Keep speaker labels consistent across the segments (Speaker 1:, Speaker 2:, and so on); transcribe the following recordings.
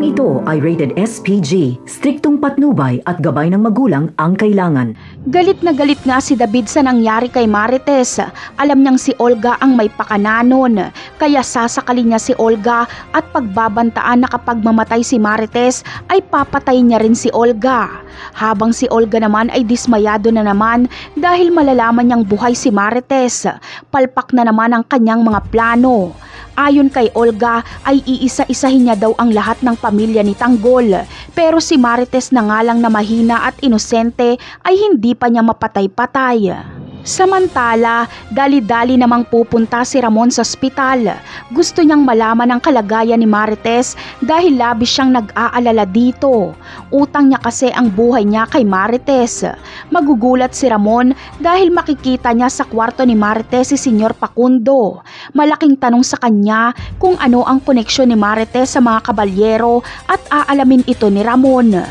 Speaker 1: Programang ito ay rated SPG, striktong patnubay at gabay ng magulang ang kailangan.
Speaker 2: Galit nga si David sa nangyari kay Marites. Alam niyang si Olga ang may pakananon, kaya sasakalin niya si Olga at pagbabantaan na kapag mamatay si Marites ay papatayin niya rin si Olga. Habang si Olga naman ay dismayado na naman dahil malalaman niyang buhay si Marites. Palpak na naman ang kanyang mga plano. Ayon kay Olga ay iisa-isahin niya daw ang lahat ng pamilya ni Tanggol, pero si Marites na nga lang na mahina at inosente ay hindi pa niya mapatay-patay. Samantala, dali-dali namang pupunta si Ramon sa ospital. Gusto niyang malaman ang kalagayan ni Marites dahil labis siyang nag-aalala dito. Utang niya kasi ang buhay niya kay Marites. Magugulat si Ramon dahil makikita niya sa kwarto ni Marites si Senyor Facundo. Malaking tanong sa kanya kung ano ang koneksyon ni Marites sa mga kabalyero at aalamin ito ni Ramon.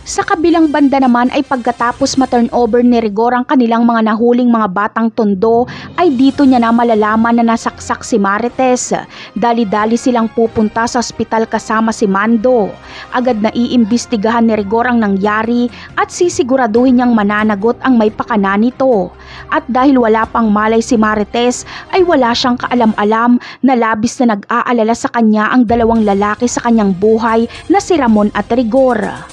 Speaker 2: Sa kabilang banda naman ay pagkatapos ma-turnover ni Rigor ang kanilang mga nahuling mga batang tondo ay dito niya na malalaman na nasaksak si Marites. Dali-dali silang pupunta sa ospital kasama si Mando. Agad na iimbestigahan ni Rigor ang nangyari at sisiguraduhin niyang mananagot ang may pakana nito. At dahil wala pang malay si Marites ay wala siyang kaalam-alam na labis na nag-aalala sa kanya ang dalawang lalaki sa kanyang buhay na si Ramon at Rigor.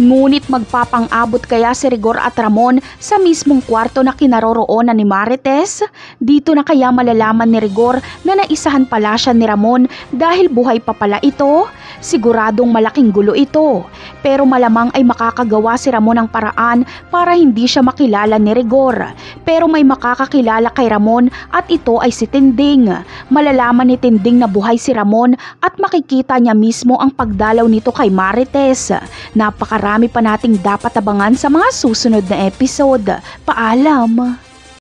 Speaker 2: Ngunit magpapang-abot kaya si Rigor at Ramon sa mismong kwarto na kinaroroonan ni Marites? Dito na kaya malalaman ni Rigor na naisahan pala siya ni Ramon dahil buhay pa pala ito? Siguradong malaking gulo ito. Pero malamang ay makakagawa si Ramon ng paraan para hindi siya makilala ni Rigor. Pero may makakakilala kay Ramon at ito ay si Tinding. Malalaman ni Tinding na buhay si Ramon at makikita niya mismo ang pagdalaw nito kay Marites. Napakarami pa nating dapat abangan sa mga susunod na episode. Paalam!